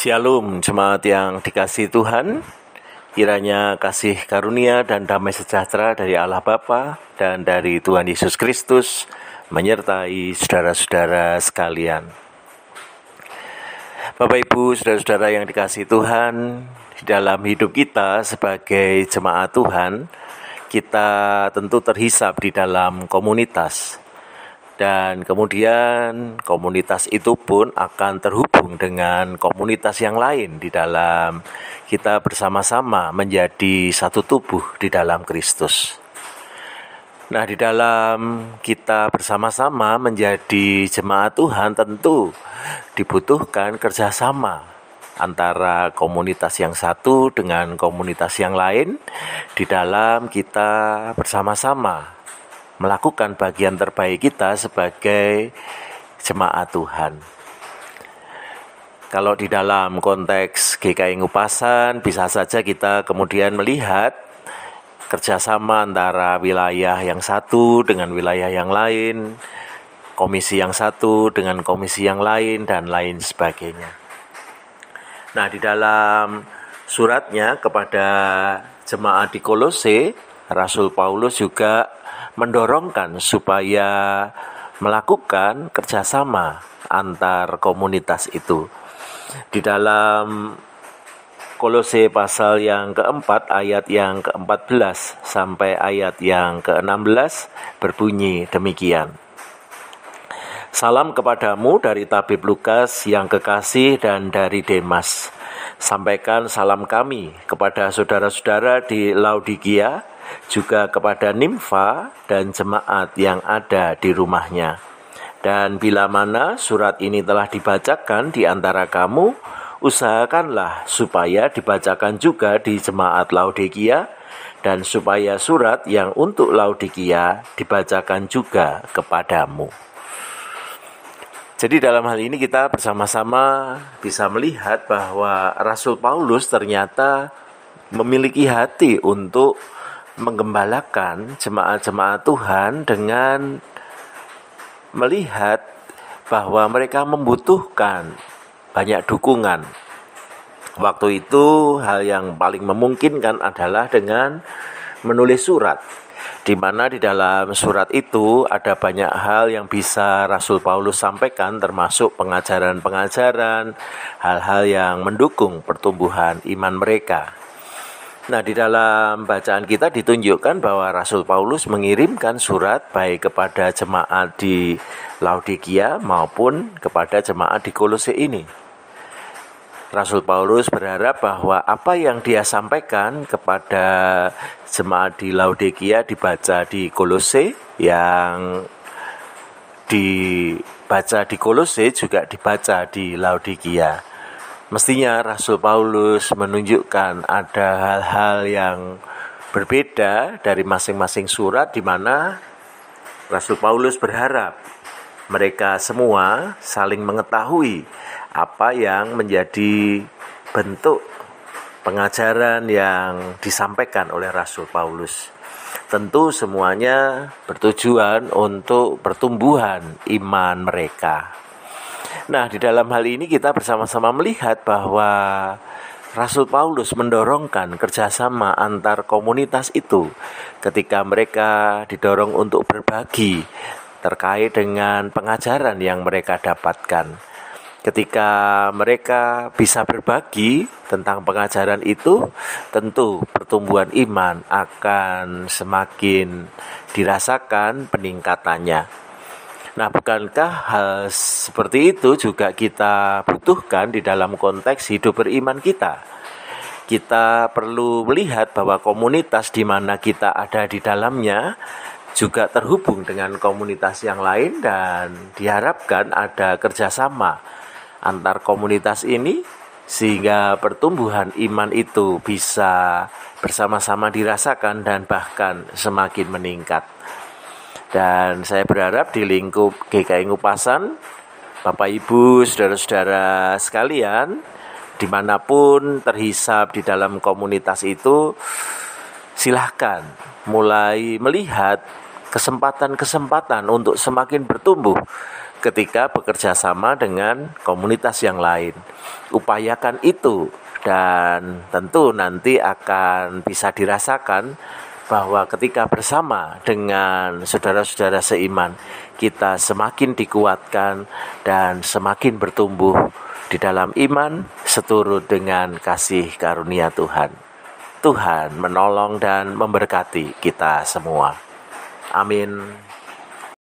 Shalom, jemaat yang dikasihi Tuhan. Kiranya kasih karunia dan damai sejahtera dari Allah Bapa dan dari Tuhan Yesus Kristus menyertai saudara-saudara sekalian. Bapak Ibu, saudara-saudara yang dikasihi Tuhan, di dalam hidup kita sebagai jemaat Tuhan, kita tentu terhisap di dalam komunitas. Dan kemudian komunitas itu pun akan terhubung dengan komunitas yang lain di dalam kita bersama-sama menjadi satu tubuh di dalam Kristus. Nah, di dalam kita bersama-sama menjadi jemaat Tuhan tentu dibutuhkan kerjasama antara komunitas yang satu dengan komunitas yang lain di dalam kita bersama-sama melakukan bagian terbaik kita sebagai jemaat Tuhan. Kalau di dalam konteks GKI Ngupasan, bisa saja kita kemudian melihat kerjasama antara wilayah yang satu dengan wilayah yang lain, komisi yang satu dengan komisi yang lain, dan lain sebagainya. Nah, di dalam suratnya kepada jemaat di Kolose, Rasul Paulus juga mendorongkan supaya melakukan kerjasama antar komunitas itu. Di dalam Kolose pasal yang keempat ayat yang ke-14 sampai ayat yang ke-16 berbunyi demikian. Salam kepadamu dari tabib Lukas yang kekasih dan dari Demas. Sampaikan salam kami kepada saudara-saudara di Laodikia, juga kepada Nimfa dan jemaat yang ada di rumahnya. Dan bila mana surat ini telah dibacakan di antara kamu, usahakanlah supaya dibacakan juga di jemaat Laodikia, dan supaya surat yang untuk Laodikia dibacakan juga kepadamu. Jadi dalam hal ini kita bersama-sama bisa melihat bahwa Rasul Paulus ternyata memiliki hati untuk menggembalakan jemaat-jemaat Tuhan dengan melihat bahwa mereka membutuhkan banyak dukungan. Waktu itu hal yang paling memungkinkan adalah dengan menulis surat, di mana di dalam surat itu ada banyak hal yang bisa Rasul Paulus sampaikan, termasuk pengajaran-pengajaran, hal-hal yang mendukung pertumbuhan iman mereka. Nah, di dalam bacaan kita ditunjukkan bahwa Rasul Paulus mengirimkan surat baik kepada jemaat di Laodikia maupun kepada jemaat di Kolose ini. Rasul Paulus berharap bahwa apa yang dia sampaikan kepada jemaat di Laodikia dibaca di Kolose, yang dibaca di Kolose juga dibaca di Laodikia. Mestinya Rasul Paulus menunjukkan ada hal-hal yang berbeda dari masing-masing surat, di mana Rasul Paulus berharap mereka semua saling mengetahui apa yang menjadi bentuk pengajaran yang disampaikan oleh Rasul Paulus. Tentu semuanya bertujuan untuk pertumbuhan iman mereka. Nah, di dalam hal ini kita bersama-sama melihat bahwa Rasul Paulus mendorongkan kerjasama antar komunitas itu ketika mereka didorong untuk berbagi terkait dengan pengajaran yang mereka dapatkan. Ketika mereka bisa berbagi tentang pengajaran itu, tentu pertumbuhan iman akan semakin dirasakan peningkatannya. Nah, bukankah hal seperti itu juga kita butuhkan di dalam konteks hidup beriman kita? Kita perlu melihat bahwa komunitas di mana kita ada di dalamnya juga terhubung dengan komunitas yang lain, dan diharapkan ada kerjasama antar komunitas ini sehingga pertumbuhan iman itu bisa bersama-sama dirasakan dan bahkan semakin meningkat. Dan saya berharap di lingkup GKI Ngupasan, Bapak Ibu, saudara-saudara sekalian, dimanapun terhisap di dalam komunitas itu, silahkan mulai melihat kesempatan-kesempatan untuk semakin bertumbuh ketika bekerja sama dengan komunitas yang lain. Upayakan itu, dan tentu nanti akan bisa dirasakan bahwa ketika bersama dengan saudara-saudara seiman, kita semakin dikuatkan dan semakin bertumbuh di dalam iman seturut dengan kasih karunia Tuhan. Tuhan menolong dan memberkati kita semua. Amin.